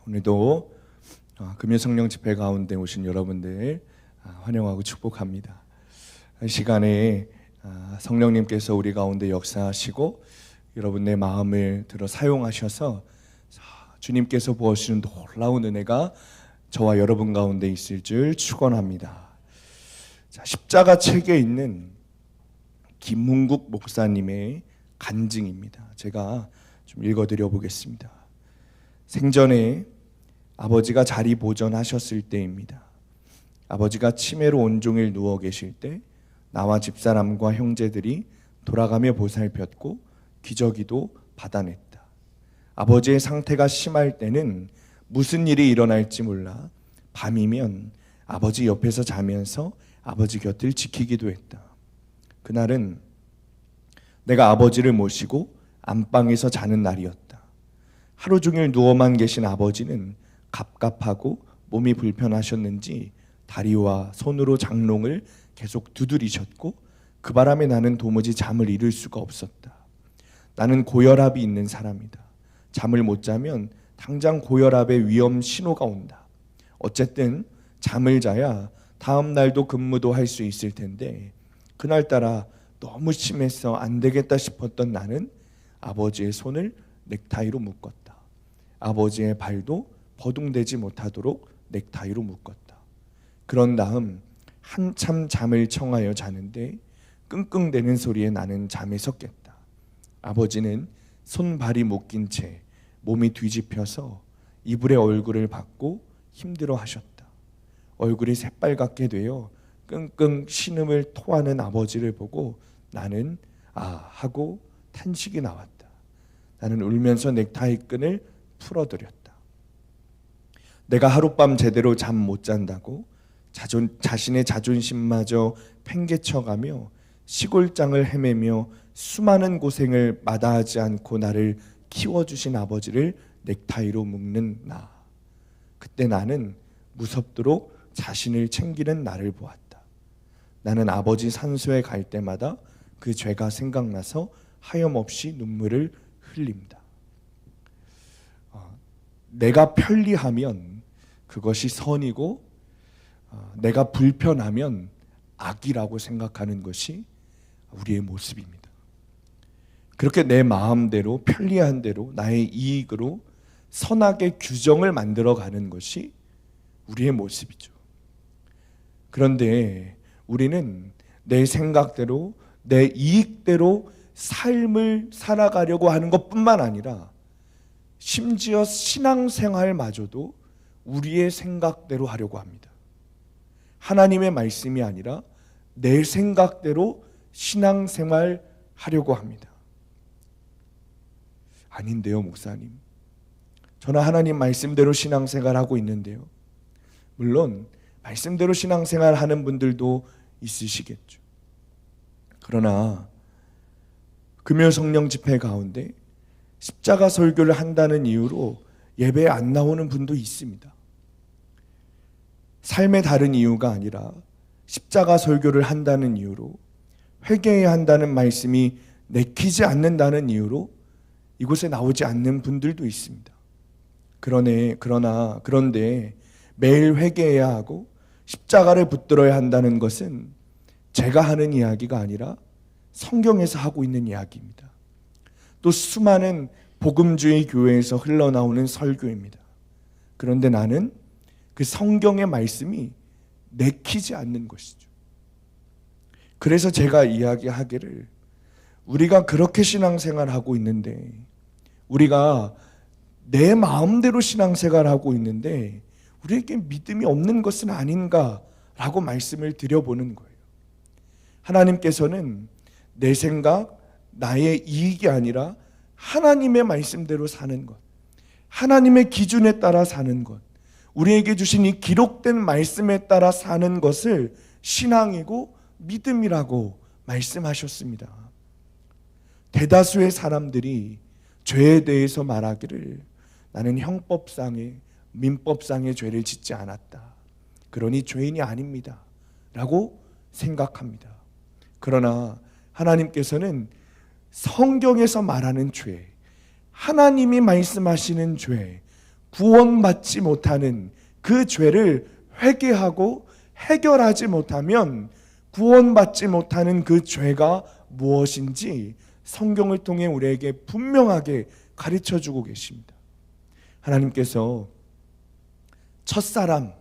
오늘도 금요성령 집회 가운데 오신 여러분들 환영하고 축복합니다. 이 시간에 성령님께서 우리 가운데 역사하시고 여러분의 마음을 들어 사용하셔서 주님께서 부어주시는 놀라운 은혜가 저와 여러분 가운데 있을 줄 축원합니다. 십자가 책에 있는 김문국 목사님의 간증입니다. 제가 좀 읽어드려 보겠습니다. 생전에 아버지가 자리 보전하셨을 때입니다. 아버지가 치매로 온종일 누워 계실 때 나와 집사람과 형제들이 돌아가며 보살폈고 기저귀도 받아냈다. 아버지의 상태가 심할 때는 무슨 일이 일어날지 몰라 밤이면 아버지 옆에서 자면서 아버지 곁을 지키기도 했다. 그날은 내가 아버지를 모시고 안방에서 자는 날이었다. 하루 종일 누워만 계신 아버지는 갑갑하고 몸이 불편하셨는지 다리와 손으로 장롱을 계속 두드리셨고 그 바람에 나는 도무지 잠을 이룰 수가 없었다. 나는 고혈압이 있는 사람이다. 잠을 못 자면 당장 고혈압의 위험 신호가 온다. 어쨌든 잠을 자야 다음 날도 근무도 할 수 있을 텐데 그날따라 너무 심해서 안 되겠다 싶었던 나는 아버지의 손을 넥타이로 묶었다. 아버지의 발도 버둥대지 못하도록 넥타이로 묶었다. 그런 다음 한참 잠을 청하여 자는데 끙끙대는 소리에 나는 잠에서 깼다. 아버지는 손발이 묶인 채 몸이 뒤집혀서 이불에 얼굴을 받고 힘들어 하셨다. 얼굴이 새빨갛게 되어 끙끙 신음을 토하는 아버지를 보고 나는 하고 탄식이 나왔다. 나는 울면서 넥타이 끈을 풀어드렸다. 내가 하룻밤 제대로 잠 못 잔다고 자신의 자존심마저 팽개쳐가며 시골장을 헤매며 수많은 고생을 마다하지 않고 나를 키워주신 아버지를 넥타이로 묶는 나. 그때 나는 무섭도록 자신을 챙기는 나를 보았다. 나는 아버지 산소에 갈 때마다 그 죄가 생각나서 하염없이 눈물을 흘립니다. 내가 편리하면 그것이 선이고 내가 불편하면 악이라고 생각하는 것이 우리의 모습입니다. 그렇게 내 마음대로 편리한 대로 나의 이익으로 선악의 규정을 만들어가는 것이 우리의 모습이죠. 그런데 우리는 내 생각대로 내 이익대로 삶을 살아가려고 하는 것뿐만 아니라 심지어 신앙생활마저도 우리의 생각대로 하려고 합니다. 하나님의 말씀이 아니라 내 생각대로 신앙생활 하려고 합니다. 아닌데요, 목사님. 저는 하나님 말씀대로 신앙생활 하고 있는데요. 물론 말씀대로 신앙생활 하는 분들도 있으시겠죠. 그러나 금요성령 집회 가운데 십자가 설교를 한다는 이유로 예배에 안 나오는 분도 있습니다. 삶의 다른 이유가 아니라 십자가 설교를 한다는 이유로 회개해야 한다는 말씀이 내키지 않는다는 이유로 이곳에 나오지 않는 분들도 있습니다. 그런데 매일 회개해야 하고 십자가를 붙들어야 한다는 것은 제가 하는 이야기가 아니라 성경에서 하고 있는 이야기입니다. 또 수많은 복음주의 교회에서 흘러나오는 설교입니다. 그런데 나는 그 성경의 말씀이 내키지 않는 것이죠. 그래서 제가 이야기하기를 우리가 그렇게 신앙생활하고 있는데 우리가 내 마음대로 신앙생활하고 있는데 우리에게 믿음이 없는 것은 아닌가라고 말씀을 드려보는 거예요. 하나님께서는 내 생각, 나의 이익이 아니라 하나님의 말씀대로 사는 것, 하나님의 기준에 따라 사는 것, 우리에게 주신 이 기록된 말씀에 따라 사는 것을 신앙이고 믿음이라고 말씀하셨습니다. 대다수의 사람들이 죄에 대해서 말하기를 나는 형법상의 민법상의 죄를 짓지 않았다. 그러니 죄인이 아닙니다. 라고 생각합니다. 그러나 하나님께서는 성경에서 말하는 죄, 하나님이 말씀하시는 죄, 구원받지 못하는 그 죄를 회개하고 해결하지 못하면 구원받지 못하는 그 죄가 무엇인지 성경을 통해 우리에게 분명하게 가르쳐주고 계십니다. 하나님께서 첫사람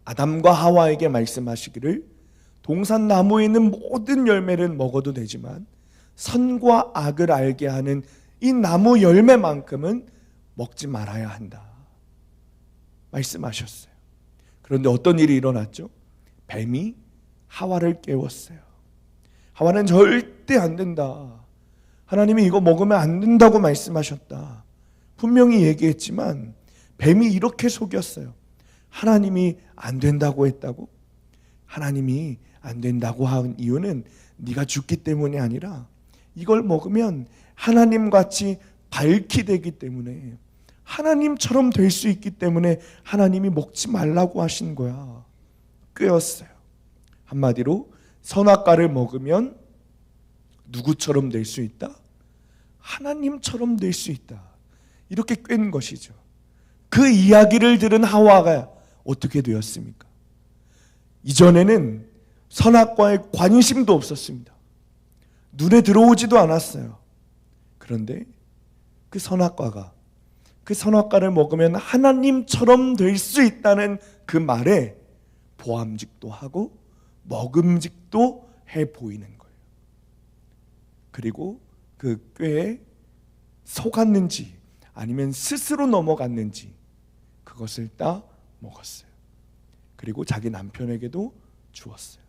아담과 하와에게 말씀하시기를 동산나무에 있는 모든 열매를 먹어도 되지만 선과 악을 알게 하는 이 나무 열매만큼은 먹지 말아야 한다 말씀하셨어요. 그런데 어떤 일이 일어났죠? 뱀이 하와를 깨웠어요. 하와는 절대 안 된다, 하나님이 이거 먹으면 안 된다고 말씀하셨다 분명히 얘기했지만 뱀이 이렇게 속였어요. 하나님이 안 된다고 했다고? 하나님이 안 된다고 한 이유는 네가 죽기 때문이 아니라 이걸 먹으면 하나님같이 밝히 되기 때문에, 하나님처럼 될 수 있기 때문에 하나님이 먹지 말라고 하신 거야. 꿰었어요. 한마디로 선악과를 먹으면 누구처럼 될 수 있다? 하나님처럼 될 수 있다, 이렇게 꿰는 것이죠. 그 이야기를 들은 하와가 어떻게 되었습니까? 이전에는 선악과에 관심도 없었습니다. 눈에 들어오지도 않았어요. 그런데 그 선악과를 먹으면 하나님처럼 될 수 있다는 그 말에 보암직도 하고 먹음직도 해 보이는 거예요. 그리고 그 꾀에 속았는지 아니면 스스로 넘어갔는지 그것을 따 먹었어요. 그리고 자기 남편에게도 주었어요.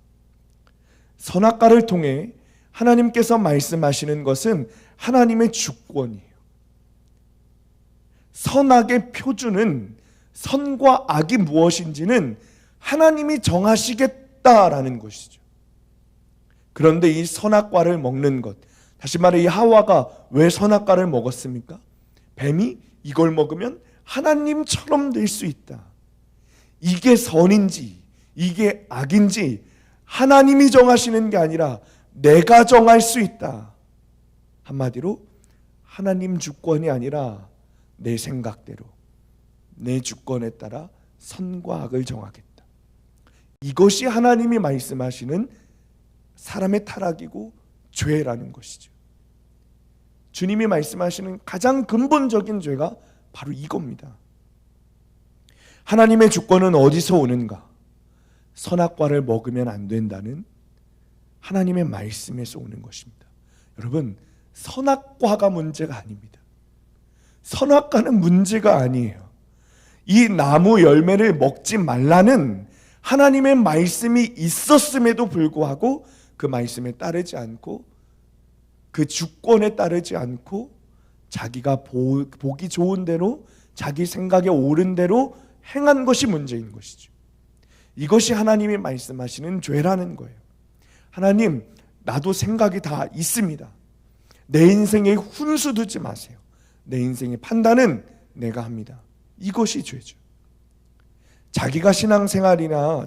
선악과를 통해 하나님께서 말씀하시는 것은 하나님의 주권이에요. 선악의 표준은, 선과 악이 무엇인지는 하나님이 정하시겠다라는 것이죠. 그런데 이 선악과를 먹는 것, 다시 말해 이 하와가 왜 선악과를 먹었습니까? 뱀이 이걸 먹으면 하나님처럼 될 수 있다, 이게 선인지 이게 악인지 하나님이 정하시는 게 아니라 내가 정할 수 있다. 한마디로 하나님 주권이 아니라 내 생각대로, 내 주권에 따라 선과 악을 정하겠다. 이것이 하나님이 말씀하시는 사람의 타락이고 죄라는 것이죠. 주님이 말씀하시는 가장 근본적인 죄가 바로 이겁니다. 하나님의 주권은 어디서 오는가? 선악과를 먹으면 안 된다는 하나님의 말씀에서 오는 것입니다. 여러분, 선악과가 문제가 아닙니다. 선악과는 문제가 아니에요. 이 나무 열매를 먹지 말라는 하나님의 말씀이 있었음에도 불구하고 그 말씀에 따르지 않고 그 주권에 따르지 않고 자기가 보기 좋은 대로, 자기 생각에 옳은 대로 행한 것이 문제인 것이죠. 이것이 하나님이 말씀하시는 죄라는 거예요. 하나님, 나도 생각이 다 있습니다. 내 인생에 훈수 두지 마세요. 내 인생의 판단은 내가 합니다. 이것이 죄죠. 자기 신앙생활이나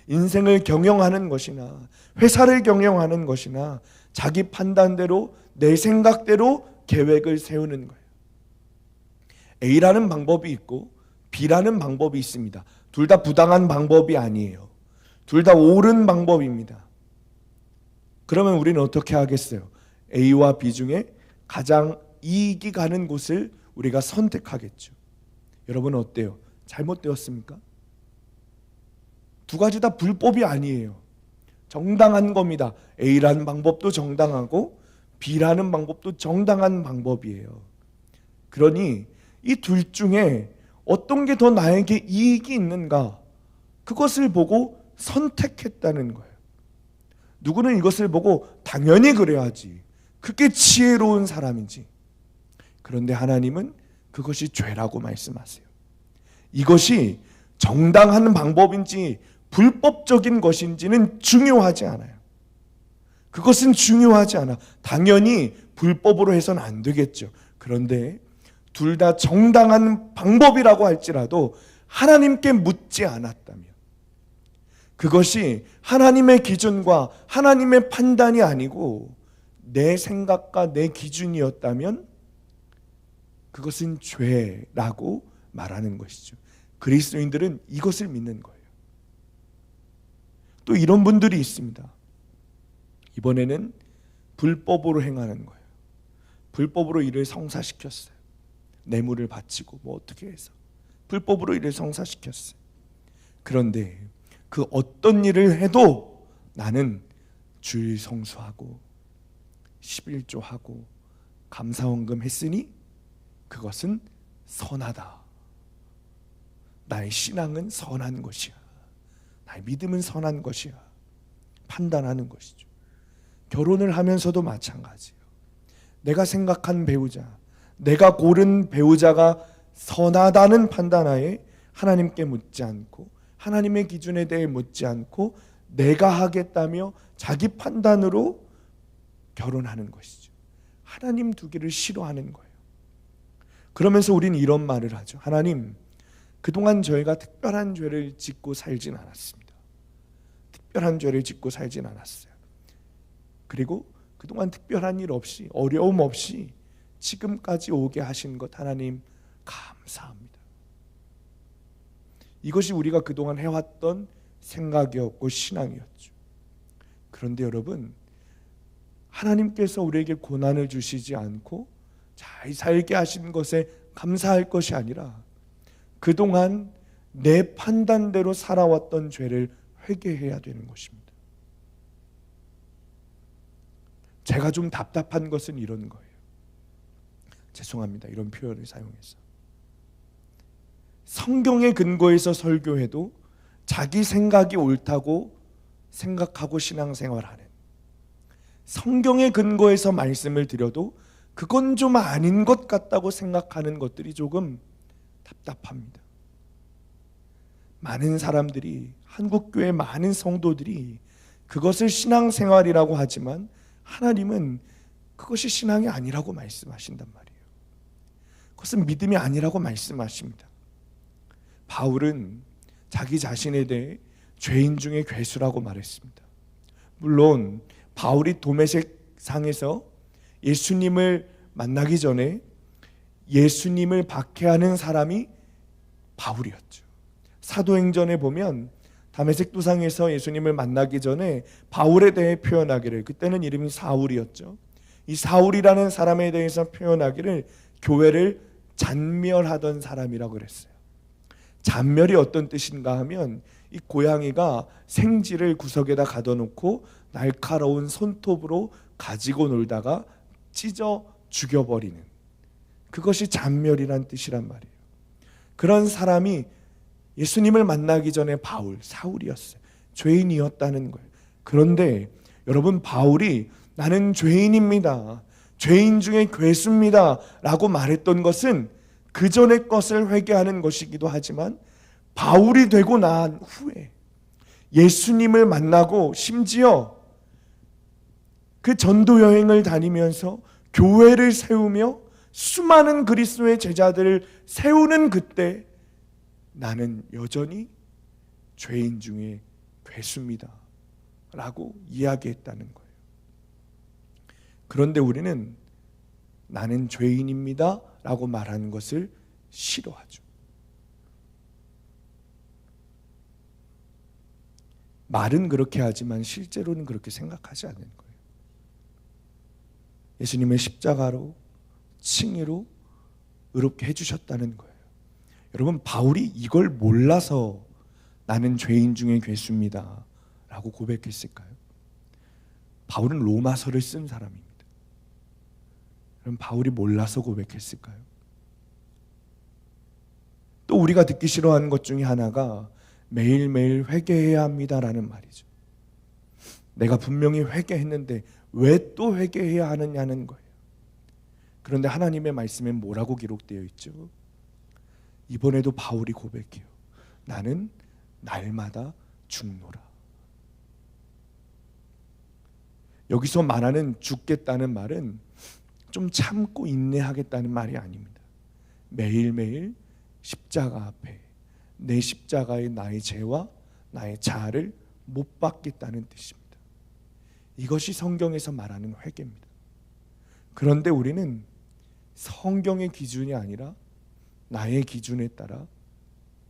인생을 경영하는 것이나 회사를 경영하는 것이나 자기 판단대로 내 생각대로 계획을 세우는 거예요. A라는 방법이 있고 B라는 방법이 있습니다. 둘 다 부당한 방법이 아니에요. 둘 다 옳은 방법입니다. 그러면 우리는 어떻게 하겠어요? A와 B 중에 가장 이익이 가는 곳을 우리가 선택하겠죠. 여러분 어때요? 잘못되었습니까? 두 가지 다 불법이 아니에요. 정당한 겁니다. A라는 방법도 정당하고 B라는 방법도 정당한 방법이에요. 그러니 이 둘 중에 어떤 게 더 나에게 이익이 있는가? 그것을 보고 선택했다는 거예요. 누구는 이것을 보고 당연히 그래야지, 그게 지혜로운 사람이지. 그런데 하나님은 그것이 죄라고 말씀하세요. 이것이 정당한 방법인지 불법적인 것인지는 중요하지 않아요. 그것은 중요하지 않아. 당연히 불법으로 해서는 안 되겠죠. 그런데 둘 다 정당한 방법이라고 할지라도 하나님께 묻지 않았다면, 그것이 하나님의 기준과 하나님의 판단이 아니고 내 생각과 내 기준이었다면 그것은 죄라고 말하는 것이죠. 그리스도인들은 이것을 믿는 거예요. 또 이런 분들이 있습니다. 이번에는 불법으로 행하는 거예요. 불법으로 일을 성사시켰어요. 뇌물을 바치고 뭐 어떻게 해서 불법으로 일을 성사시켰어요. 그런데 그 어떤 일을 해도 나는 주일 성수하고 11조하고 감사원금 했으니 그것은 선하다. 나의 신앙은 선한 것이야. 나의 믿음은 선한 것이야. 판단하는 것이죠. 결혼을 하면서도 마찬가지예요. 내가 생각한 배우자, 내가 고른 배우자가 선하다는 판단하에 하나님께 묻지 않고 하나님의 기준에 대해 묻지 않고 내가 하겠다며 자기 판단으로 결혼하는 것이죠. 하나님 두기를 싫어하는 거예요. 그러면서 우리는 이런 말을 하죠. 하나님, 그동안 저희가 특별한 죄를 짓고 살진 않았습니다. 특별한 죄를 짓고 살진 않았어요. 그리고 그동안 특별한 일 없이 어려움 없이 지금까지 오게 하신 것 하나님 감사합니다. 이것이 우리가 그동안 해왔던 생각이었고 신앙이었죠. 그런데 여러분, 하나님께서 우리에게 고난을 주시지 않고 잘 살게 하신 것에 감사할 것이 아니라 그동안 내 판단대로 살아왔던 죄를 회개해야 되는 것입니다. 제가 좀 답답한 것은 이런 거예요. 죄송합니다. 이런 표현을 사용해서. 성경의 근거에서 설교해도 자기 생각이 옳다고 생각하고 신앙생활하는, 성경의 근거에서 말씀을 드려도 그건 좀 아닌 것 같다고 생각하는 것들이 조금 답답합니다. 많은 사람들이, 한국교회 많은 성도들이 그것을 신앙생활이라고 하지만 하나님은 그것이 신앙이 아니라고 말씀하신단 말이에요. 그것은 믿음이 아니라고 말씀하십니다. 바울은 자기 자신에 대해 죄인 중에 괴수라고 말했습니다. 물론 바울이 도메섹 상에서 예수님을 만나기 전에 예수님을 박해하는 사람이 바울이었죠. 사도행전에 보면 다메섹 도상에서 예수님을 만나기 전에 바울에 대해 표현하기를, 그때는 이름이 사울이었죠. 이 사울이라는 사람에 대해서 표현하기를 교회를 잔멸하던 사람이라고 그랬어요. 잔멸이 어떤 뜻인가 하면 이 고양이가 생쥐를 구석에다 가둬놓고 날카로운 손톱으로 가지고 놀다가 찢어 죽여버리는, 그것이 잔멸이란 뜻이란 말이에요. 그런 사람이 예수님을 만나기 전에 사울이었어요. 죄인이었다는 거예요. 그런데 여러분, 바울이 나는 죄인입니다, 죄인 중에 괴수입니다 라고 말했던 것은 그 전의 것을 회개하는 것이기도 하지만 바울이 되고 난 후에 예수님을 만나고 심지어 그 전도 여행을 다니면서 교회를 세우며 수많은 그리스도의 제자들을 세우는 그때 나는 여전히 죄인 중에 괴수입니다 라고 이야기했다는 거예요. 그런데 우리는 나는 죄인입니다 라고 말하는 것을 싫어하죠. 말은 그렇게 하지만 실제로는 그렇게 생각하지 않는 거예요. 예수님의 십자가로 칭의로 의롭게 해주셨다는 거예요. 여러분, 바울이 이걸 몰라서 나는 죄인 중에 괴수입니다 라고 고백했을까요? 바울은 로마서를 쓴 사람입니다. 그럼 바울이 몰라서 고백했을까요? 또 우리가 듣기 싫어하는 것 중에 하나가 매일매일 회개해야 합니다라는 말이죠. 내가 분명히 회개했는데 왜 또 회개해야 하느냐는 거예요. 그런데 하나님의 말씀엔 뭐라고 기록되어 있죠? 이번에도 바울이 고백해요. 나는 날마다 죽노라. 여기서 말하는 죽겠다는 말은 좀 참고 인내하겠다는 말이 아닙니다. 매일매일 십자가 앞에 내 십자가에 나의 죄와 나의 자아를 못 박겠다는 뜻입니다. 이것이 성경에서 말하는 회개입니다. 그런데 우리는 성경의 기준이 아니라 나의 기준에 따라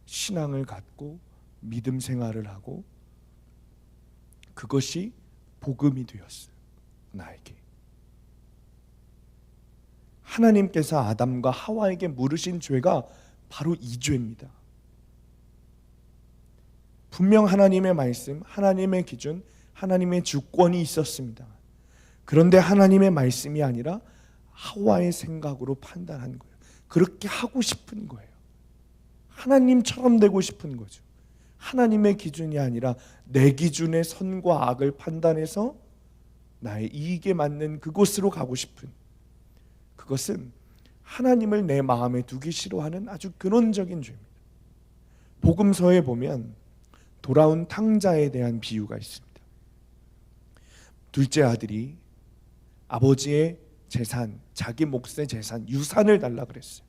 신앙을 갖고 믿음 생활을 하고 그것이 복음이 되었어요. 나에게. 하나님께서 아담과 하와에게 물으신 죄가 바로 이 죄입니다. 분명 하나님의 말씀, 하나님의 기준, 하나님의 주권이 있었습니다. 그런데 하나님의 말씀이 아니라 하와의 생각으로 판단한 거예요. 그렇게 하고 싶은 거예요. 하나님처럼 되고 싶은 거죠. 하나님의 기준이 아니라 내 기준의 선과 악을 판단해서 나의 이익에 맞는 그곳으로 가고 싶은, 그것은 하나님을 내 마음에 두기 싫어하는 아주 근원적인 죄입니다. 복음서에 보면 돌아온 탕자에 대한 비유가 있습니다. 둘째 아들이 아버지의 재산, 자기 몫의 재산, 유산을 달라 그랬어요.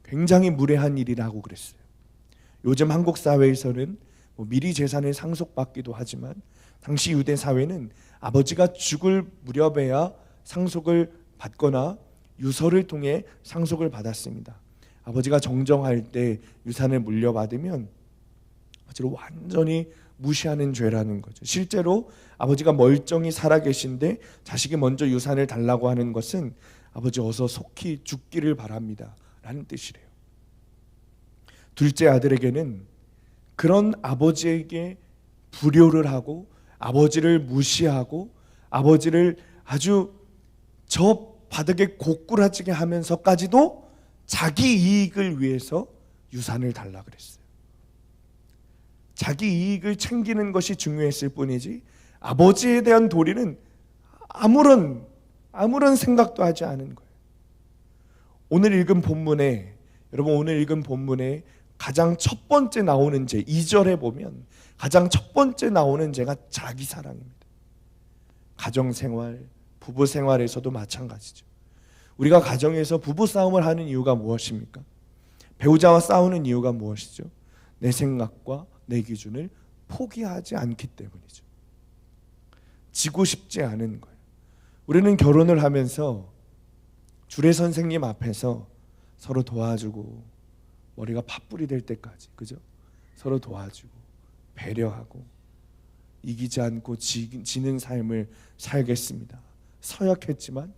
굉장히 무례한 일이라고 그랬어요. 요즘 한국 사회에서는 미리 재산을 상속받기도 하지만 당시 유대 사회는 아버지가 죽을 무렵에야 상속을 받거나 유서를 통해 상속을 받았습니다. 아버지가 정정할 때 유산을 물려받으면 아버지를 완전히 무시하는 죄라는 거죠. 실제로 아버지가 멀쩡히 살아계신데 자식이 먼저 유산을 달라고 하는 것은 아버지 어서 속히 죽기를 바랍니다 라는 뜻이래요. 둘째 아들에게는 그런 아버지에게 불효를 하고 아버지를 무시하고 아버지를 아주 저 바닥에 고꾸라지게 하면서까지도 자기 이익을 위해서 유산을 달라 그랬어요. 자기 이익을 챙기는 것이 중요했을 뿐이지 아버지에 대한 도리는 아무런 생각도 하지 않은 거예요. 오늘 읽은 본문에, 여러분 오늘 읽은 본문에 가장 첫 번째 나오는 죄, 2절에 보면 가장 첫 번째 나오는 죄가 자기 사랑입니다. 가정생활, 부부생활에서도 마찬가지죠. 우리가 가정에서 부부싸움을 하는 이유가 무엇입니까? 배우자와 싸우는 이유가 무엇이죠? 내 생각과 내 기준을 포기하지 않기 때문이죠. 지고 싶지 않은 거예요. 우리는 결혼을 하면서 주례 선생님 앞에서 서로 도와주고 머리가 팥불이 될 때까지, 그죠? 서로 도와주고 배려하고 이기지 않고 지는 삶을 살겠습니다. 서약했지만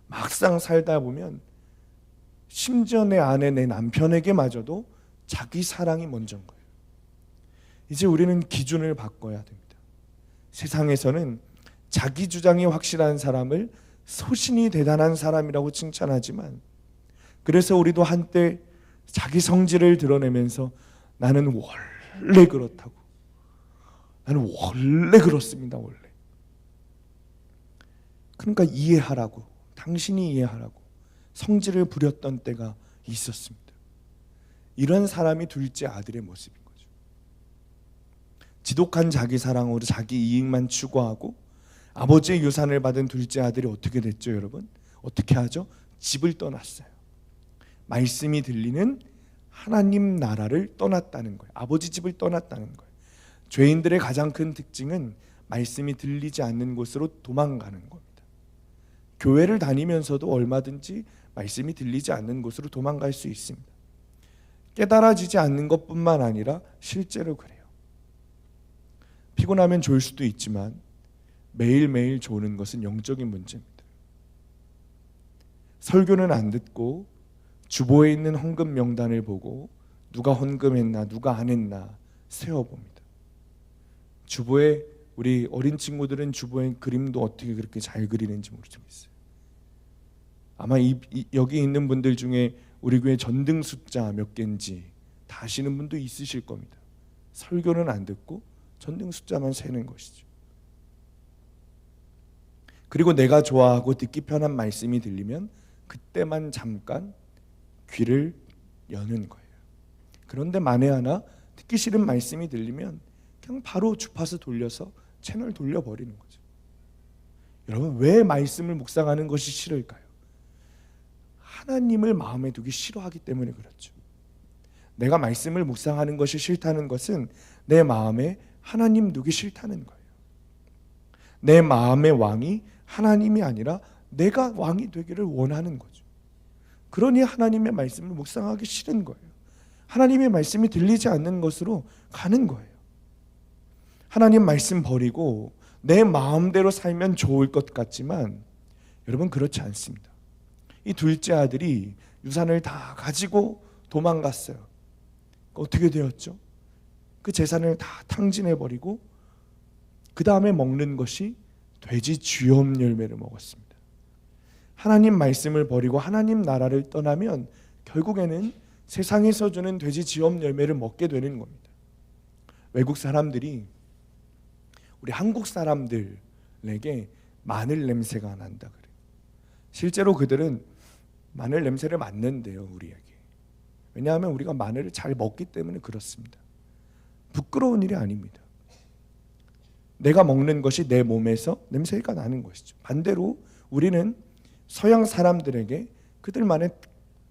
막상 살다 보면 심지어 내 아내, 내 남편에게마저도 자기 사랑이 먼저인 거예요. 이제 우리는 기준을 바꿔야 됩니다. 세상에서는 자기 주장이 확실한 사람을 소신이 대단한 사람이라고 칭찬하지만, 그래서 우리도 한때 자기 성질을 드러내면서 나는 원래 그렇다고, 나는 원래 그렇습니다, 원래. 그러니까 이해하라고, 당신이 이해하라고 성질을 부렸던 때가 있었습니다. 이런 사람이 둘째 아들의 모습인 거죠. 지독한 자기 사랑으로 자기 이익만 추구하고 아버지의 유산을 받은 둘째 아들이 어떻게 됐죠, 여러분? 어떻게 하죠? 집을 떠났어요. 말씀이 들리는 하나님 나라를 떠났다는 거예요. 아버지 집을 떠났다는 거예요. 죄인들의 가장 큰 특징은 말씀이 들리지 않는 곳으로 도망가는 겁니다. 교회를 다니면서도 얼마든지 말씀이 들리지 않는 곳으로 도망갈 수 있습니다. 깨달아지지 않는 것뿐만 아니라 실제로 그래요. 피곤하면 졸 수도 있지만 매일매일 조는 것은 영적인 문제입니다. 설교는 안 듣고 주보에 있는 헌금 명단을 보고 누가 헌금했나 누가 안 했나 세어봅니다. 주보에, 우리 어린 친구들은 주보에 그림도 어떻게 그렇게 잘 그리는지 모르겠어요. 아마 여기 있는 분들 중에 우리 교회 전등 숫자 몇 개인지 다 아시는 분도 있으실 겁니다. 설교는 안 듣고 전등 숫자만 세는 것이죠. 그리고 내가 좋아하고 듣기 편한 말씀이 들리면 그때만 잠깐 귀를 여는 거예요. 그런데 만에 하나 듣기 싫은 말씀이 들리면 그냥 바로 주파수 돌려서 채널 돌려버리는 거죠. 여러분, 왜 말씀을 묵상하는 것이 싫을까요? 하나님을 마음에 두기 싫어하기 때문에 그렇죠. 내가 말씀을 묵상하는 것이 싫다는 것은 내 마음에 하나님 두기 싫다는 거예요. 내 마음의 왕이 하나님이 아니라 내가 왕이 되기를 원하는 거죠. 그러니 하나님의 말씀을 묵상하기 싫은 거예요. 하나님의 말씀이 들리지 않는 것으로 가는 거예요. 하나님 말씀 버리고 내 마음대로 살면 좋을 것 같지만 여러분, 그렇지 않습니다. 이 둘째 아들이 유산을 다 가지고 도망갔어요. 어떻게 되었죠? 그 재산을 다 탕진해버리고 그 다음에 먹는 것이 돼지 쥐염 열매를 먹었습니다. 하나님 말씀을 버리고 하나님 나라를 떠나면 결국에는 세상에서 주는 돼지 쥐염 열매를 먹게 되는 겁니다. 외국 사람들이 우리 한국 사람들에게 마늘 냄새가 난다 그래요. 실제로 그들은 마늘 냄새를 맡는데요, 우리에게. 왜냐하면 우리가 마늘을 잘 먹기 때문에 그렇습니다. 부끄러운 일이 아닙니다. 내가 먹는 것이 내 몸에서 냄새가 나는 것이죠. 반대로 우리는 서양 사람들에게 그들만의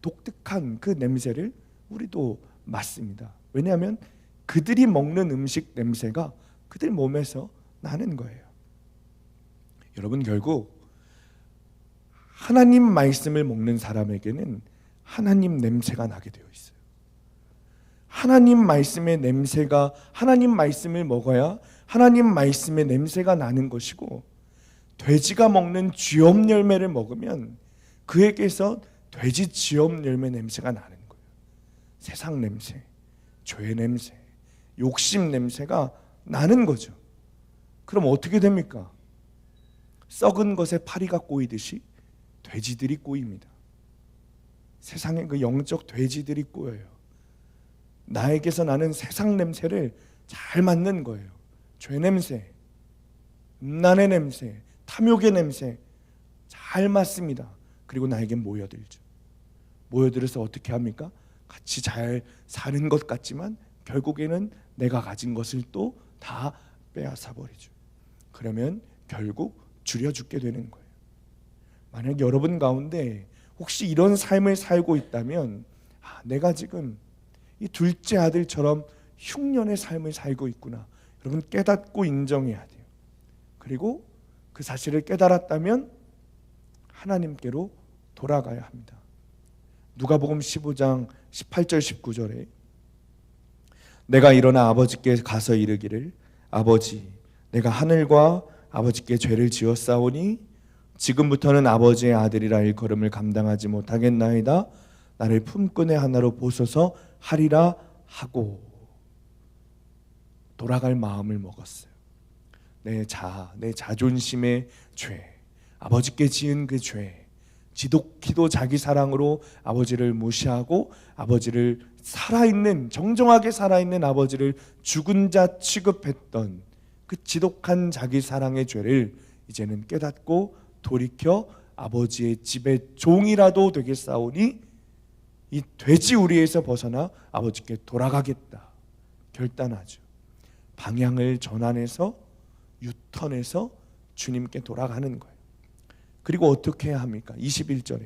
독특한 그 냄새를 우리도 맡습니다. 왜냐하면 그들이 먹는 음식 냄새가 그들 몸에서 나는 거예요. 여러분, 결국 하나님 말씀을 먹는 사람에게는 하나님 냄새가 나게 되어 있어요. 하나님 말씀의 냄새가, 하나님 말씀을 먹어야 하나님 말씀의 냄새가 나는 것이고, 돼지가 먹는 쥐염 열매를 먹으면 그에게서 돼지 쥐염 열매 냄새가 나는 거예요. 세상 냄새, 죄 냄새, 욕심 냄새가 나는 거죠. 그럼 어떻게 됩니까? 썩은 것에 파리가 꼬이듯이 돼지들이 꼬입니다. 세상에 그 영적 돼지들이 꼬여요. 나에게서 나는 세상 냄새를 잘 맡는 거예요. 죄 냄새, 음란의 냄새, 탐욕의 냄새 잘 맡습니다. 그리고 나에게 모여들죠. 모여들어서 어떻게 합니까? 같이 잘 사는 것 같지만 결국에는 내가 가진 것을 또 다 빼앗아 버리죠. 그러면 결국 줄여 죽게 되는 거예요. 만약 여러분 가운데 혹시 이런 삶을 살고 있다면, 내가 지금 이 둘째 아들처럼 흉년의 삶을 살고 있구나. 여러분, 깨닫고 인정해야 돼요. 그리고 그 사실을 깨달았다면 하나님께로 돌아가야 합니다. 누가복음 15장 18절 19절에 내가 일어나 아버지께 가서 이르기를 아버지, 내가 하늘과 아버지께 죄를 지었사오니 지금부터는 아버지의 아들이라 일컬음을 감당하지 못하겠나이다. 나를 품꾼의 하나로 보소서 하리라 하고 돌아갈 마음을 먹었어요. 내 자존심의 죄, 아버지께 지은 그 죄, 지독히도 자기 사랑으로 아버지를 무시하고 아버지를 살아있는, 정정하게 살아있는 아버지를 죽은 자 취급했던 그 지독한 자기 사랑의 죄를 이제는 깨닫고 돌이켜 아버지의 집의 종이라도 되겠사오니 이 돼지 우리에서 벗어나 아버지께 돌아가겠다 결단하죠. 방향을 전환해서 유턴해서 주님께 돌아가는 거예요. 그리고 어떻게 해야 합니까? 21절에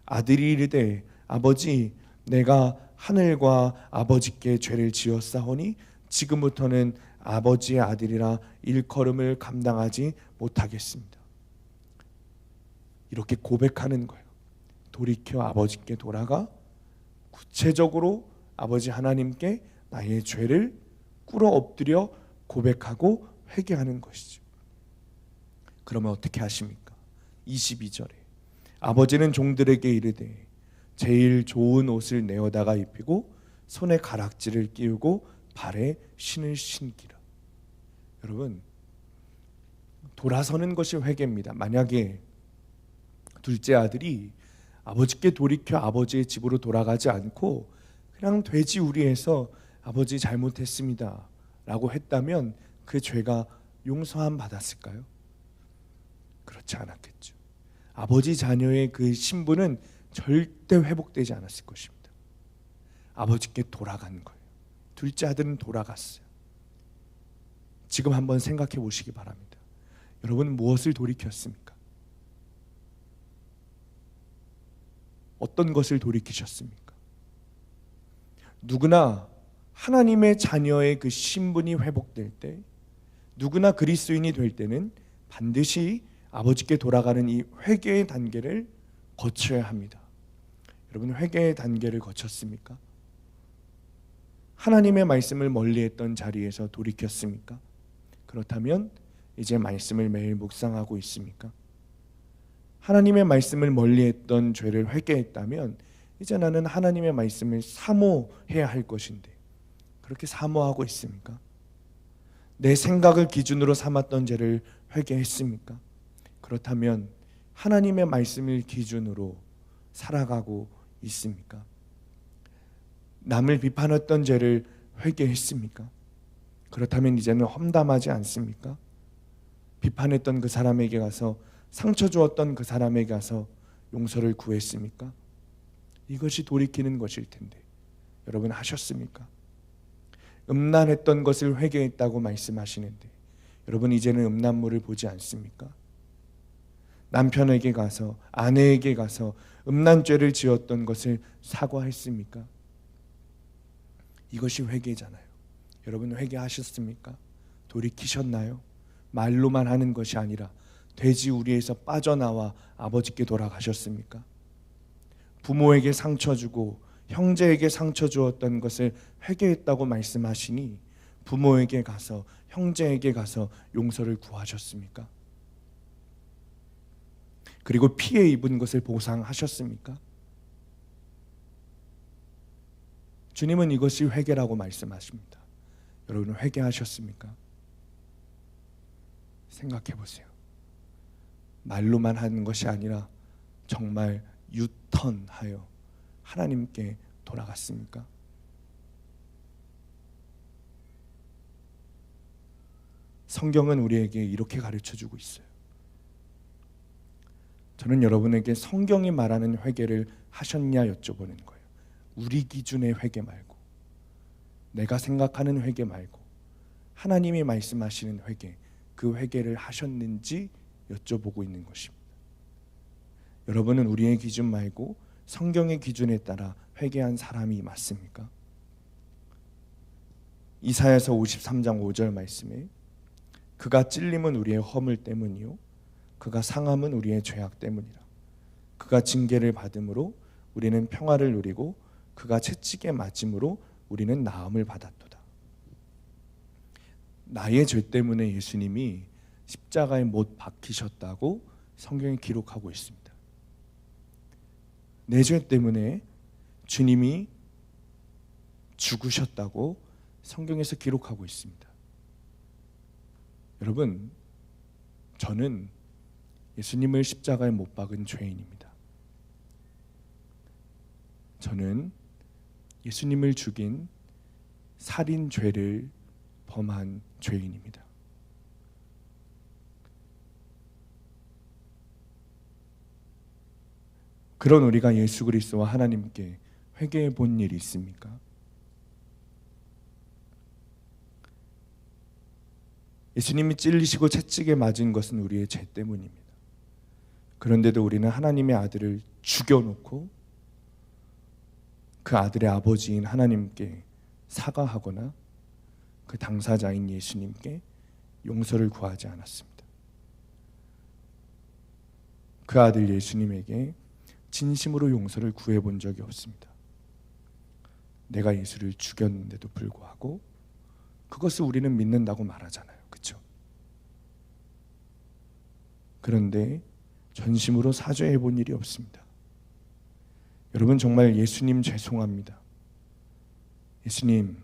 아들이 이르되 아버지, 내가 하늘과 아버지께 죄를 지었사오니 지금부터는 아버지의 아들이라 일컬음을 감당하지 못하겠습니다. 이렇게 고백하는 거예요. 돌이켜 아버지께 돌아가 구체적으로 아버지 하나님께 나의 죄를 꿇어 엎드려 고백하고 회개하는 것이죠. 그러면 어떻게 하십니까? 22절에 아버지는 종들에게 이르되 제일 좋은 옷을 내어다가 입히고 손에 가락지를 끼우고 발에 신을 신기라. 여러분, 돌아서는 것이 회개입니다. 만약에 둘째 아들이 아버지께 돌이켜 아버지의 집으로 돌아가지 않고 그냥 돼지 우리에서 아버지 잘못했습니다 라고 했다면 그 죄가 용서함 받았을까요? 그렇지 않았겠죠. 아버지 자녀의 그 신분은 절대 회복되지 않았을 것입니다. 아버지께 돌아간 거예요. 둘째 아들은 돌아갔어요. 지금 한번 생각해 보시기 바랍니다. 여러분, 무엇을 돌이켰습니까? 어떤 것을 돌이키셨습니까? 누구나 하나님의 자녀의 그 신분이 회복될 때, 누구나 그리스도인이 될 때는 반드시 아버지께 돌아가는 이 회개의 단계를 거쳐야 합니다. 여러분 회개의 단계를 거쳤습니까? 하나님의 말씀을 멀리했던 자리에서 돌이켰습니까? 그렇다면 이제 말씀을 매일 묵상하고 있습니까? 하나님의 말씀을 멀리했던 죄를 회개했다면 이제 나는 하나님의 말씀을 사모해야 할 것인데 그렇게 사모하고 있습니까? 내 생각을 기준으로 삼았던 죄를 회개했습니까? 그렇다면 하나님의 말씀을 기준으로 살아가고 있습니까? 남을 비판했던 죄를 회개했습니까? 그렇다면 이제는 험담하지 않습니까? 비판했던 그 사람에게 가서, 상처 주었던 그 사람에게 가서 용서를 구했습니까? 이것이 돌이키는 것일 텐데 여러분 하셨습니까? 음란했던 것을 회개했다고 말씀하시는데 여러분 이제는 음란물을 보지 않습니까? 남편에게 가서, 아내에게 가서 음란죄를 지었던 것을 사과했습니까? 이것이 회개잖아요. 여러분 회개하셨습니까? 돌이키셨나요? 말로만 하는 것이 아니라 돼지 우리에서 빠져나와 아버지께 돌아가셨습니까? 부모에게 상처 주고 형제에게 상처 주었던 것을 회개했다고 말씀하시니 부모에게 가서, 형제에게 가서 용서를 구하셨습니까? 그리고 피해 입은 것을 보상하셨습니까? 주님은 이것이 회개라고 말씀하십니다. 여러분 회개하셨습니까? 생각해 보세요. 말로만 하는 것이 아니라 정말 유턴하여 하나님께 돌아갔습니까? 성경은 우리에게 이렇게 가르쳐주고 있어요. 저는 여러분에게 성경이 말하는 회개를 하셨냐 여쭤보는 거예요. 우리 기준의 회개 말고, 내가 생각하는 회개 말고 하나님이 말씀하시는 회개, 그 회개를 하셨는지 여쭤보고 있는 것입니다. 여러분은 우리의 기준 말고 성경의 기준에 따라 회개한 사람이 맞습니까? 이사야서 53장 5절 말씀에 그가 찔림은 우리의 허물 때문이요 그가 상함은 우리의 죄악 때문이라. 그가 징계를 받음으로 우리는 평화를 누리고 그가 채찍에 맞음으로 우리는 나음을 받았도다. 나의 죄 때문에 예수님이 십자가에 못 박히셨다고 성경이 기록하고 있습니다. 내 죄 때문에 주님이 죽으셨다고 성경에서 기록하고 있습니다. 여러분, 저는 예수님을 십자가에 못 박은 죄인입니다. 저는 예수님을 죽인 살인 죄를 범한 죄인입니다. 그런 우리가 예수 그리스도와 하나님께 회개해 본 일이 있습니까? 예수님이 찔리시고 채찍에 맞은 것은 우리의 죄 때문입니다. 그런데도 우리는 하나님의 아들을 죽여놓고 그 아들의 아버지인 하나님께 사과하거나 그 당사자인 예수님께 용서를 구하지 않았습니다. 그 아들 예수님에게 진심으로 용서를 구해본 적이 없습니다. 내가 예수를 죽였는데도 불구하고 그것을 우리는 믿는다고 말하잖아요. 그렇죠? 그런데 전심으로 사죄해 본 일이 없습니다. 여러분 정말 예수님 죄송합니다. 예수님,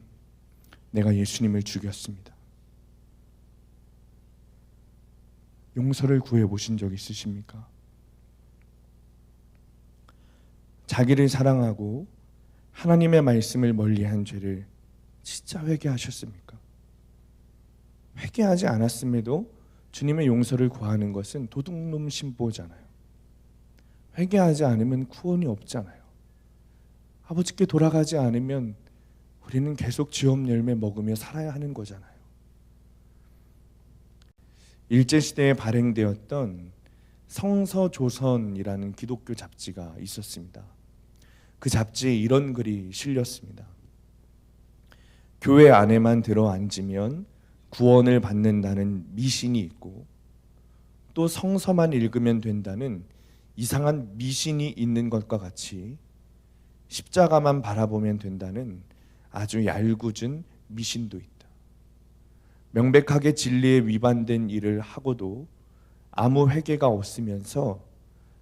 내가 예수님을 죽였습니다. 용서를 구해 보신 적 있으십니까? 자기를 사랑하고 하나님의 말씀을 멀리한 죄를 진짜 회개하셨습니까? 회개하지 않았음에도 주님의 용서를 구하는 것은 도둑놈 신보잖아요. 회개하지 않으면 구원이 없잖아요. 아버지께 돌아가지 않으면 우리는 계속 지옥 열매 먹으며 살아야 하는 거잖아요. 일제시대에 발행되었던 성서조선이라는 기독교 잡지가 있었습니다. 그 잡지에 이런 글이 실렸습니다. 교회 안에만 들어앉으면 구원을 받는다는 미신이 있고 또 성서만 읽으면 된다는 이상한 미신이 있는 것과 같이 십자가만 바라보면 된다는 아주 얄궂은 미신도 있다. 명백하게 진리에 위반된 일을 하고도 아무 회개가 없으면서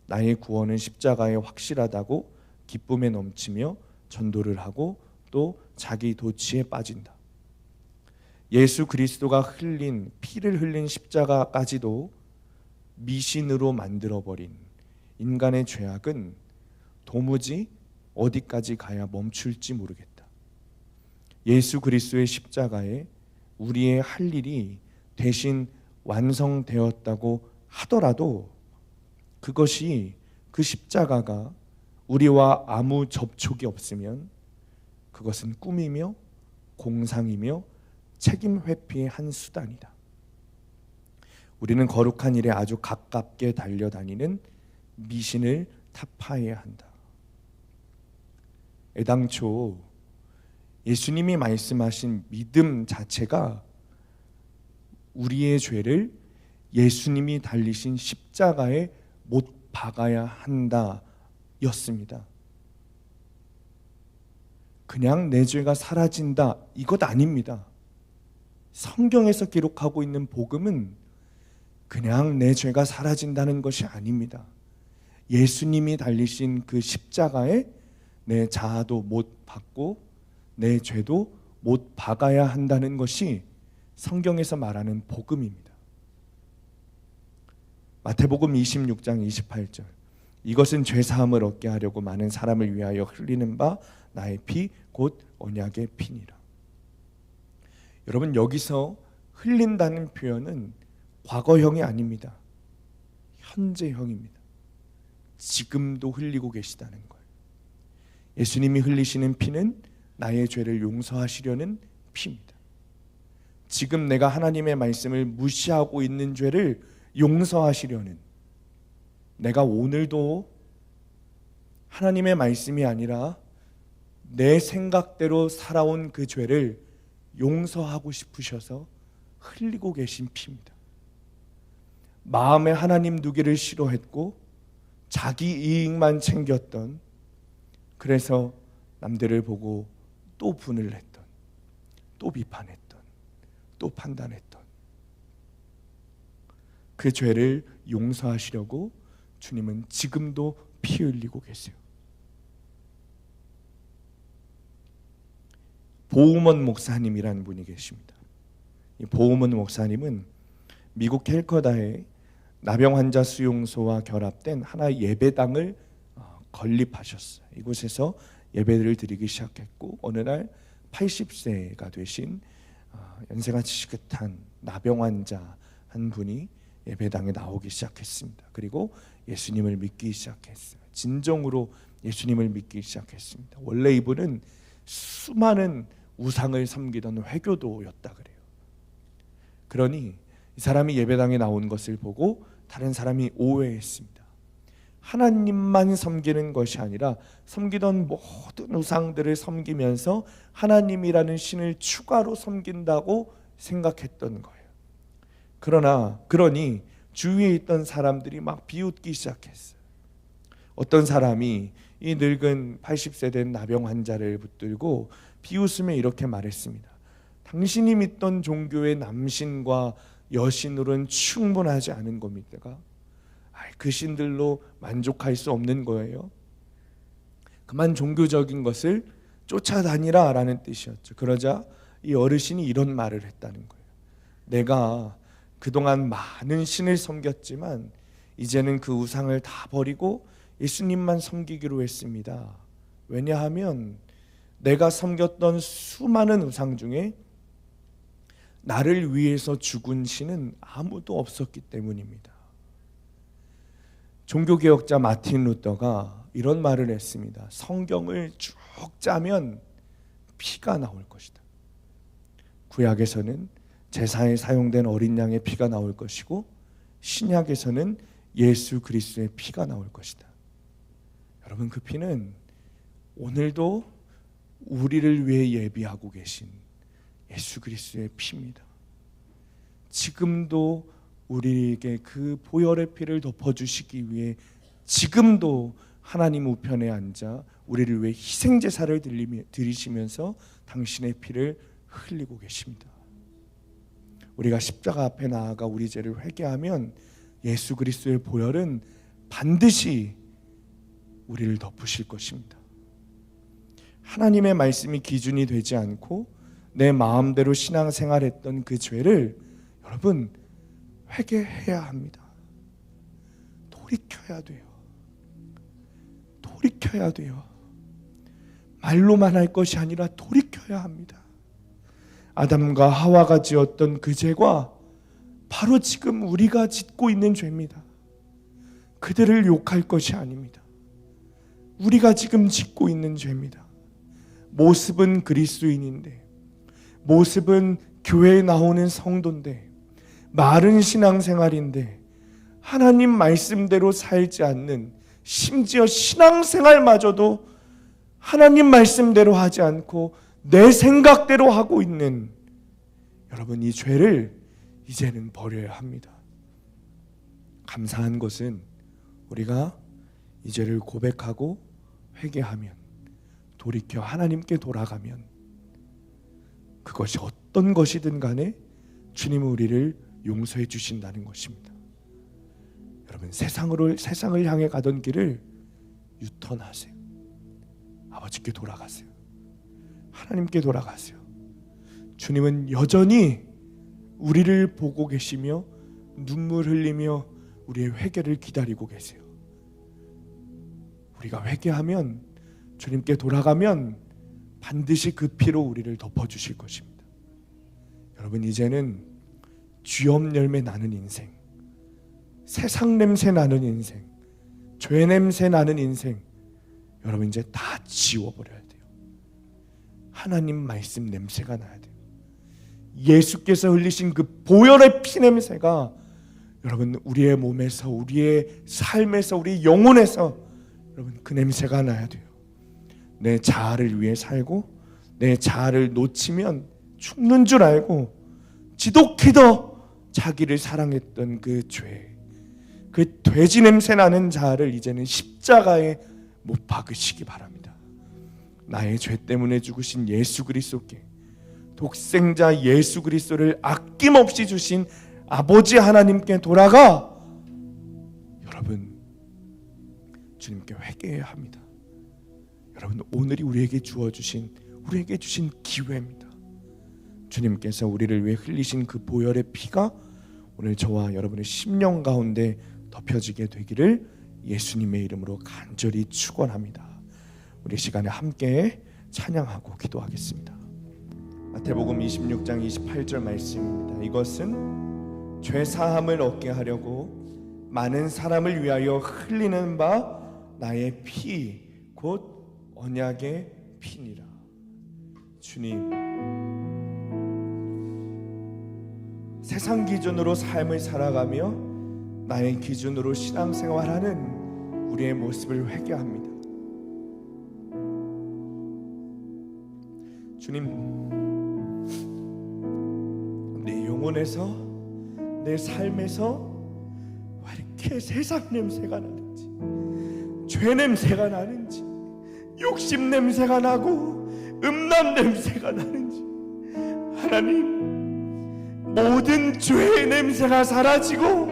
나의 구원은 십자가에 확실하다고 기쁨에 넘치며 전도를 하고 또 자기 도취에 빠진다. 예수 그리스도가 흘린 피를 흘린 십자가까지도 미신으로 만들어버린 인간의 죄악은 도무지 어디까지 가야 멈출지 모르겠다. 예수 그리스도의 십자가에 우리의 할 일이 대신 완성되었다고 하더라도 그것이 그 십자가가 우리와 아무 접촉이 없으면 그것은 꿈이며 공상이며 책임 회피의 한 수단이다. 우리는 거룩한 일에 아주 가깝게 달려다니는 미신을 타파해야 한다. 애당초 예수님이 말씀하신 믿음 자체가 우리의 죄를 예수님이 달리신 십자가에 못 박아야 한다 였습니다. 그냥 내 죄가 사라진다 이것 아닙니다. 성경에서 기록하고 있는 복음은 그냥 내 죄가 사라진다는 것이 아닙니다. 예수님이 달리신 그 십자가에 내 자아도 못 박고 내 죄도 못 박아야 한다는 것이 성경에서 말하는 복음입니다. 마태복음 26장 28절 이것은 죄사함을 얻게 하려고 많은 사람을 위하여 흘리는 바 나의 피 곧 언약의 피니라. 여러분 여기서 흘린다는 표현은 과거형이 아닙니다. 현재형입니다. 지금도 흘리고 계시다는 거예요. 예수님이 흘리시는 피는 나의 죄를 용서하시려는 피입니다. 지금 내가 하나님의 말씀을 무시하고 있는 죄를 용서하시려는, 내가 오늘도 하나님의 말씀이 아니라 내 생각대로 살아온 그 죄를 용서하고 싶으셔서 흘리고 계신 피입니다. 마음에 하나님 두기를 싫어했고 자기 이익만 챙겼던, 그래서 남들을 보고 또 분을 했던, 또 비판했던, 또 판단했던 그 죄를 용서하시려고 주님은 지금도 피 흘리고 계세요. 보우먼 목사님이라는 분이 계십니다. 이 보우먼 목사님은 미국 캘커다에 나병 환자 수용소와 결합된 하나의 예배당을 건립하셨어요. 이곳에서 예배를 드리기 시작했고 어느 날 80세가 되신 연세가 지긋한 나병 환자 한 분이 예배당에 나오기 시작했습니다. 그리고 예수님을 믿기 시작했어요. 진정으로 예수님을 믿기 시작했습니다. 원래 이분은 수많은 우상을 섬기던 회교도였다 그래요. 그러니 이 사람이 예배당에 나온 것을 보고 다른 사람이 오해했습니다. 하나님만 섬기는 것이 아니라 섬기던 모든 우상들을 섬기면서 하나님이라는 신을 추가로 섬긴다고 생각했던 거예요. 그러니 주위에 있던 사람들이 막 비웃기 시작했어요. 어떤 사람이 이 늙은 80세 된 나병 환자를 붙들고 비웃으며 이렇게 말했습니다. 당신이 믿던 종교의 남신과 여신으로는 충분하지 않은 겁니까? 그 신들로 만족할 수 없는 거예요. 그만 종교적인 것을 쫓아다니라 라는 뜻이었죠. 그러자 이 어르신이 이런 말을 했다는 거예요. 내가 그동안 많은 신을 섬겼지만 이제는 그 우상을 다 버리고 예수님만 섬기기로 했습니다. 왜냐하면 내가 섬겼던 수많은 우상 중에 나를 위해서 죽은 신은 아무도 없었기 때문입니다. 종교개혁자 마틴 루터가 이런 말을 했습니다. 성경을 쭉 짜면 피가 나올 것이다. 구약에서는 제사에 사용된 어린 양의 피가 나올 것이고 신약에서는 예수 그리스도의 피가 나올 것이다. 여러분 그 피는 오늘도 우리를 위해 예비하고 계신 예수 그리스도의 피입니다. 지금도 우리에게 그 보혈의 피를 덮어주시기 위해 지금도 하나님 우편에 앉아 우리를 위해 희생제사를 드리시면서 당신의 피를 흘리고 계십니다. 우리가 십자가 앞에 나아가 우리 죄를 회개하면 예수 그리스도의 보혈은 반드시 우리를 덮으실 것입니다. 하나님의 말씀이 기준이 되지 않고 내 마음대로 신앙생활했던 그 죄를 여러분 회개해야 합니다. 돌이켜야 돼요. 돌이켜야 돼요. 말로만 할 것이 아니라 돌이켜야 합니다. 아담과 하와가 지었던 그 죄가 바로 지금 우리가 짓고 있는 죄입니다. 그들을 욕할 것이 아닙니다. 우리가 지금 짓고 있는 죄입니다. 모습은 그리스도인인데, 모습은 교회에 나오는 성도인데, 말은 신앙생활인데 하나님 말씀대로 살지 않는, 심지어 신앙생활마저도 하나님 말씀대로 하지 않고 내 생각대로 하고 있는 여러분, 이 죄를 이제는 버려야 합니다. 감사한 것은 우리가 이 죄를 고백하고 회개하면, 돌이켜 하나님께 돌아가면 그것이 어떤 것이든 간에 주님은 우리를 용서해 주신다는 것입니다. 여러분, 세상을 향해 가던 길을 유턴하세요. 아버지께 돌아가세요. 하나님께 돌아가세요. 주님은 여전히 우리를 보고 계시며 눈물 흘리며 우리의 회개를 기다리고 계세요. 우리가 회개하면, 주님께 돌아가면 반드시 그 피로 우리를 덮어주실 것입니다. 여러분, 이제는 쥐엄 열매 나는 인생, 세상 냄새 나는 인생, 죄 냄새 나는 인생, 여러분 이제 다 지워버려야 돼요. 하나님 말씀 냄새가 나야 돼요. 예수께서 흘리신 그 보혈의 피 냄새가 여러분 우리의 몸에서, 우리의 삶에서, 우리 영혼에서 여러분 그 냄새가 나야 돼요. 내 자아를 위해 살고 내 자아를 놓치면 죽는 줄 알고 지독히 더 자기를 사랑했던 그 죄, 그 돼지 냄새 나는 자아를 이제는 십자가에 못 박으시기 바랍니다. 나의 죄 때문에 죽으신 예수 그리스도께, 독생자 예수 그리스도를 아낌없이 주신 아버지 하나님께 돌아가 여러분 주님께 회개해야 합니다. 여러분, 오늘이 우리에게 주신 기회입니다. 주님께서 우리를 위해 흘리신 그 보혈의 피가 오늘 저와 여러분의 심령 가운데 덮여지게 되기를 예수님의 이름으로 간절히 축원합니다. 우리 시간에 함께 찬양하고 기도하겠습니다. 마태복음 26장 28절 말씀입니다. 이것은 죄 사함을 얻게 하려고 많은 사람을 위하여 흘리는 바 나의 피 곧 언약의 피니라. 주님, 세상 기준으로 삶을 살아가며 나의 기준으로 신앙생활하는 우리의 모습을 회개합니다. 주님, 내 영혼에서, 내 삶에서 왜 이렇게 세상 냄새가 나는지, 죄 냄새가 나는지, 욕심 냄새가 나고 음란 냄새가 나는지, 하나님, 모든 죄의 냄새가 사라지고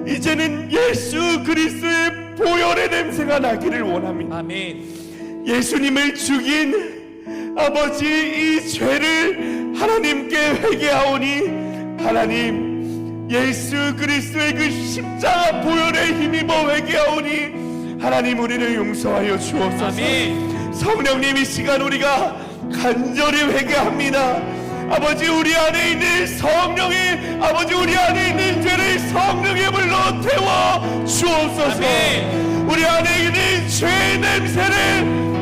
이제는 예수 그리스도의 보혈의 냄새가 나기를 원합니다. 아멘. 예수님을 죽인 아버지, 이 죄를 하나님께 회개하오니 하나님, 예수 그리스도의 그 십자가 보혈에 힘입어 회개하오니 하나님, 우리를 용서하여 주옵소서. 아멘. 성령님, 이 시간 우리가 간절히 회개합니다. 아버지, 우리 안에 있는 성령이, 아버지 우리 안에 있는 죄를 성령의 물로 태워 주옵소서. 아멘. 우리 안에 있는 죄의 냄새를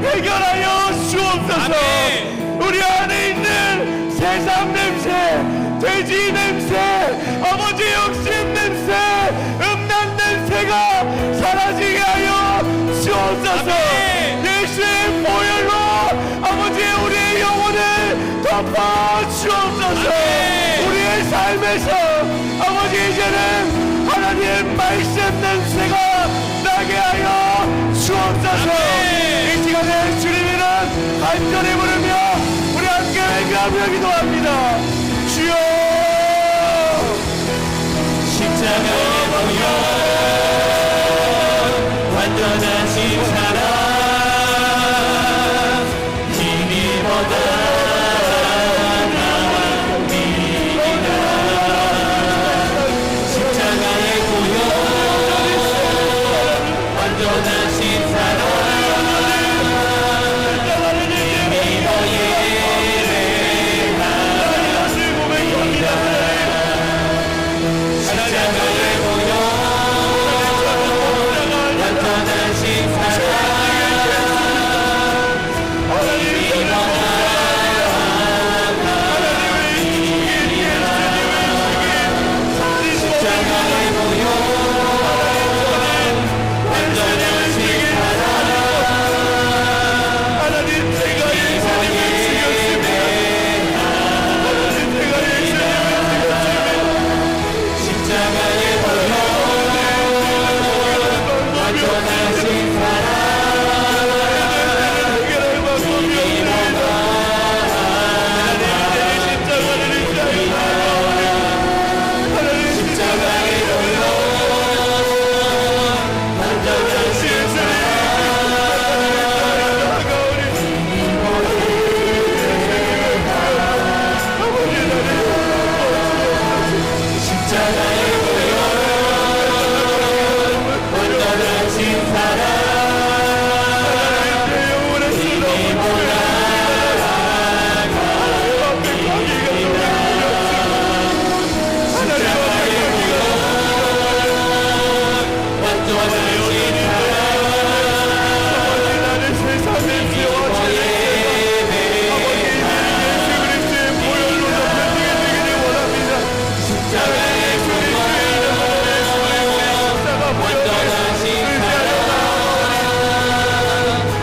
해결하여 주옵소서. 아멘. 우리 안에 있는 세상 냄새, 돼지 냄새, 아버지 욕심 냄새, 음란 냄새가 사라지게 하여 주옵소서. 아멘. 예수의 보혈로 아버지 우리의 영혼을 덮어 주옵소서. 우리의 삶에서 아버지 이제는 하나님의 말씀 냄새가 나게 하여 주옵소서. 주옵소서. 이 시간에 주님이는 간절히 부르며 우리 함께 외면하며 기도합니다. 주여 십자가의 보혈 완전하신 사랑 힘이보다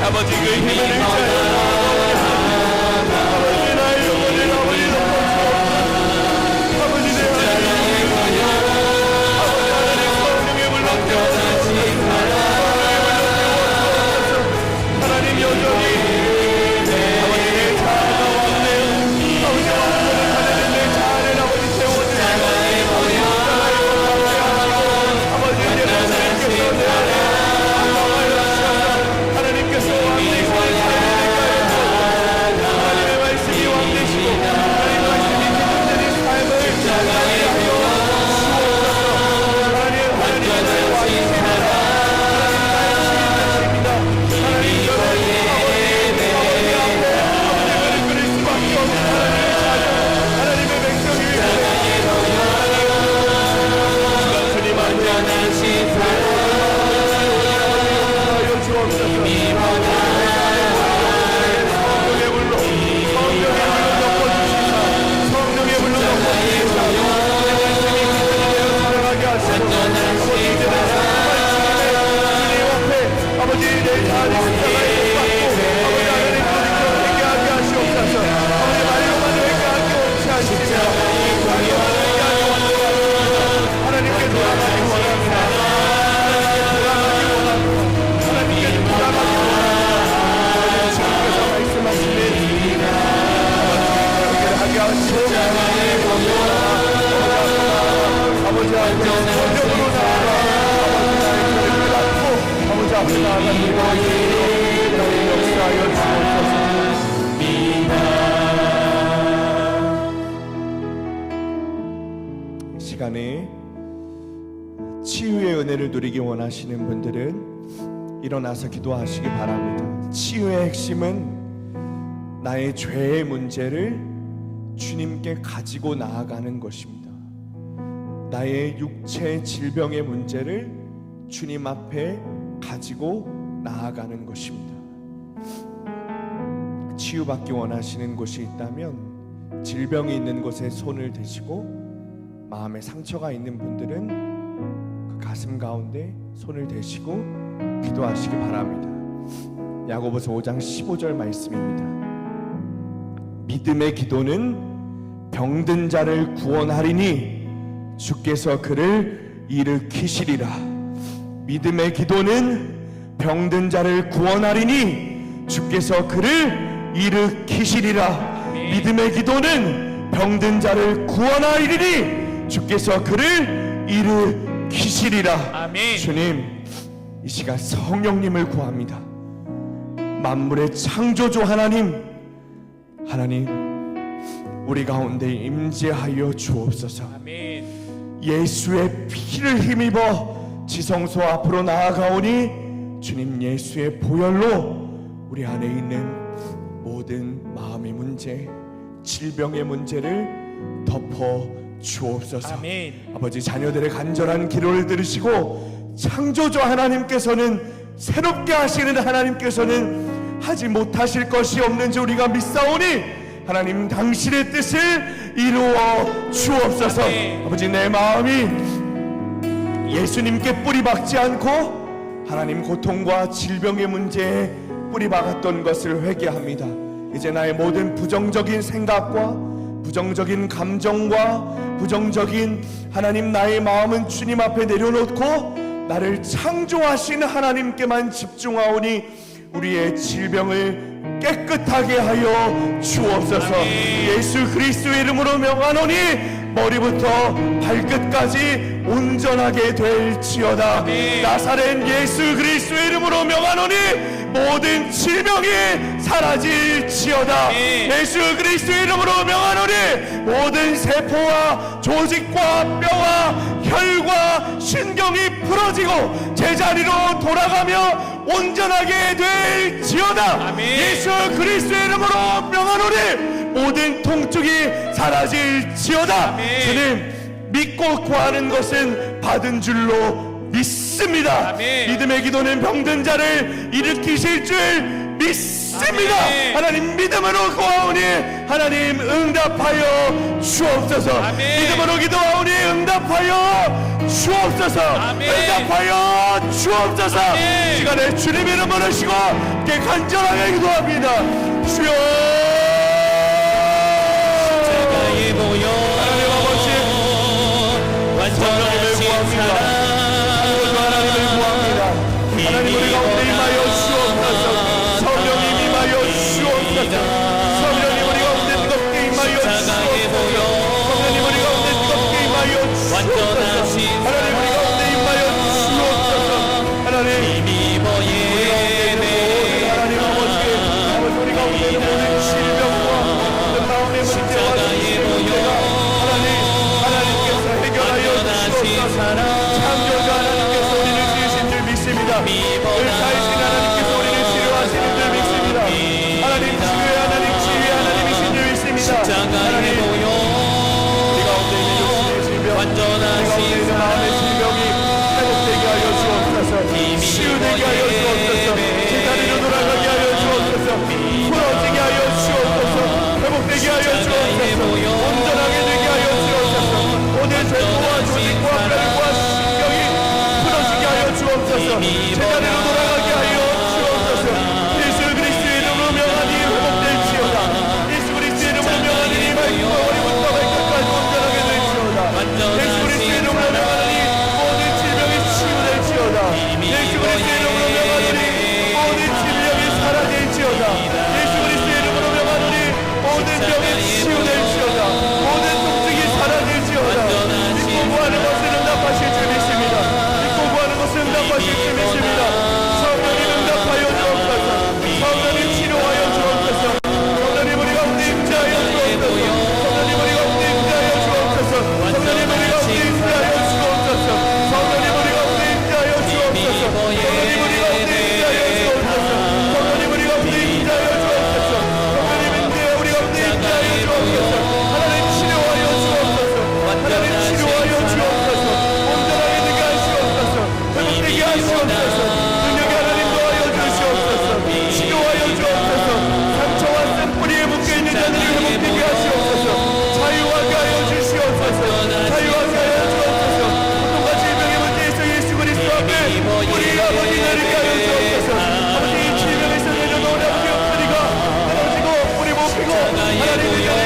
아버지 그 힘을 의지하여 아버지 나의 영혼을 아버지 아버지 내 하나님 아버지 하나님 성령의 물로 하나님 여전히 아버지 내 자아가 왔네요. 아버지 왕권을 가지는 내 자아를 아버지 세워주시고 아버지 내 하나님께서 내 안에 하나님께서 왕되시고 하나님의 말씀이 왕되시고 하나님의 말씀이 기준되는 삶을 살게 하여 주옵소서. 하나님의 나의 왕이십니다. 하나님 나의 주인이십니다. 하나님 여전히 아버지 앞에 아버지 그를 수밖에 없는 하나님의 자녀 하나님의 백성이 주님 안전하신 사랑 성령의 물로 덮어주시사 성령의 물로 덮어주시사 말씀이 기준되어 살아가게 하시고 아버지 이제는 주님 앞에 아버지 내 자아를 십자가에 못 박고 아버지 하나님 그리스도 회개하게 하시옵소서. 아버지 말로만 회개하게 옳지 않습니다. 말로만 회개하게 원하옵소서. 하나님께 돌아가기 원합니다. 하나님께 돌아가기 원합니다. 주님께서 말씀하시니 하게 하시고 아버지 앞에 성령으로 나아가 아버지 나의 죄를 갖고 아버지 앞에 나아가는 나의 역사하여 주옵소서. 이 시간에 치유의 은혜를 누리기 원하시는 분들은 일어나서 기도하시기 바랍니다. 치유의 핵심은 나의 죄의 문제를 주님께 가지고 나아가는 것입니다. 나의 육체 질병의 문제를 주님 앞에 가지고 나아가는 것입니다. 치유받기 원하시는 곳이 있다면 질병이 있는 곳에 손을 대시고, 마음에 상처가 있는 분들은 그 가슴 가운데 손을 대시고 기도하시기 바랍니다. 야고보서 5장 15절 말씀입니다. 믿음의 기도는 병든 자를 구원하리니 주께서 그를 일으키시리라. 믿음의 기도는 병든 자를 구원하리니 주께서 그를 일으키시리라. 믿음의 기도는 병든 자를 구원하리니 주께서 그를 일으키시리라. 아멘. 주님, 이 시간 성령님을 구합니다. 만물의 창조주 하나님, 우리 가운데 임재하여 주옵소서. 아멘. 예수의 피를 힘입어 지성소 앞으로 나아가오니 주님, 예수의 보혈로 우리 안에 있는 모든 마음의 문제, 질병의 문제를 덮어 주옵소서. 아멘. 아버지, 자녀들의 간절한 기도를 들으시고 창조주 하나님께서는, 새롭게 하시는 하나님께서는 하지 못하실 것이 없는지 우리가 믿사오니 하나님, 당신의 뜻을 이루어 주옵소서. 아멘. 아버지, 내 마음이 예수님께 뿌리박지 않고 하나님, 고통과 질병의 문제에 뿌리박았던 것을 회개합니다. 이제 나의 모든 부정적인 생각과 부정적인 감정과 부정적인 하나님, 나의 마음은 주님 앞에 내려놓고 나를 창조하신 하나님께만 집중하오니 우리의 질병을 깨끗하게 하여 주옵소서. 아멘. 예수 그리스도의 이름으로 명하노니 머리부터 발끝까지 온전하게 될지어다. 아멘. 나사렛 예수 그리스도의 이름으로 명하노니 모든 질병이 사라질지어다. 아멘. 예수 그리스도의 이름으로 명하노니 모든 세포와 조직과 뼈와 혈과 신경이 풀어지고 제자리로 돌아가며 온전하게 될지어다. 아멘. 예수 그리스도의 이름으로 명하노니 모든 통증이 사라질지어다. 아멘. 주님, 믿고 구하는 것은 받은 줄로 믿습니다. 아멘. 믿음의 기도는 병든 자를 일으키실 줄 믿습니다. 아멘. 하나님, 믿음으로 구하오니 하나님 응답하여 주옵소서. 아멘. 믿음으로 기도하오니 응답하여 주옵소서. 아멘. 응답하여 주옵소서. 아멘. 시간에 주님 이름 부르시고 함께 간절하게 기도합니다. 주여, 십자가에 보여 하나님 아버지, 완전하신 사랑 하나님을 구합니다. 하나님, 우리 가운데 임하여 주옵소서. 성령님 임하여 주옵소서. 성령님, 우리 가운데 뜨겁게 임하여 십자가에 주옵소서. 보여 성령님, 우리 가운데 뜨겁게 임하여 주옵소서. 완전하신 하나님, 우리 가운데 임하여 주옵소서. 하나님, 힘입어 예배 하나님 아버지, 우리 가운데 있는 모든 질병과 모든 마음의 문제와 십자가에 보여 하나님께서 해결하여 완전하신 주옵소서. 사랑 창조주 하나님께서 우리를 지으신 줄 믿습니다. 의사이신 하나님께서 우리를 치료하시는 줄 믿습니다. 하나님, 치유의 하나님, 치유의 하나님이신 줄 믿습니다. 십자가에 하나님, 보여 우리 가운데 있는 육신의 질병, 우리 가운데 완전하신 있는 마음의 질병이 회복되게 하여 주옵소서. 치유되게 하여 주옵소서. 제자리로 돌아가게 하여 주옵소서. 풀어지게 하여 주옵소서. 회복되게 하여 주옵소서. 온전하게 되게 하여 주옵소서. 모든 세포와 조직과 뼈와 신경이 풀어지게 하여 주옵소서. 제자리로 돌아가게 하여 주옵소서. 예수 그리스도의 이름으로 명하니 회복될지어다. 예수 그리스도의 이름으로 명하니 발과 머리부터 발끝까지 온전하게 될지어다. 예수 그리스도의 이름으로 명하니 모든 질병이 치유될지어다. 예수 그리스도의 이름으로 명하니 모든 질병이 사라질지어다. 예수 그리스도의 이름으로 명하니 모든 병이 치유될지어다. 모든 통증이 사라질지어다. 믿고 구하는 것은 응답하실 줄 믿습니다. 믿고 구하는 것은 응답하실 줄 믿습니다. 성령님 응답하여 주옵소서. 성령님 치료하여 주옵소서. 성령님 우리 가운데 임재하여 주옵소서. 성령님 우리 가운데 임재하여 주옵소서. 성령님 우리 가운데 임재하여 주옵소서. 성령님 우리 가운데 임재하여 주옵소서. 성령님 우리 가운데 임재하여 주옵소서. 성령님 우리 가운데 임재하여 주옵소서. 성령님 우리 가운데 임재하여 주옵소서. 하나님 치료하여 주옵소서. 하나님 치료하여 주옵소서. 온전하게 되게 하시옵소서. 회복되게 하시옵소서. 능력의 하나님 도와여 주시옵소서. 치료하여 주옵소서. 상처와 쓴뿌리에 묶여있는 자들을 회복되게 하시옵소서. 자유하게 하여 주시옵소서. 자유하게 하여 주옵소서. 고통과 질병의 문제에서 예수 그리스도 앞에 우리 아버지 내리게 하여 주옵소서. 아버지, 이 질병에서 내려놓은 아버지의 뿌리가 끊어지고 뿌리 못 피고 하나님 의견에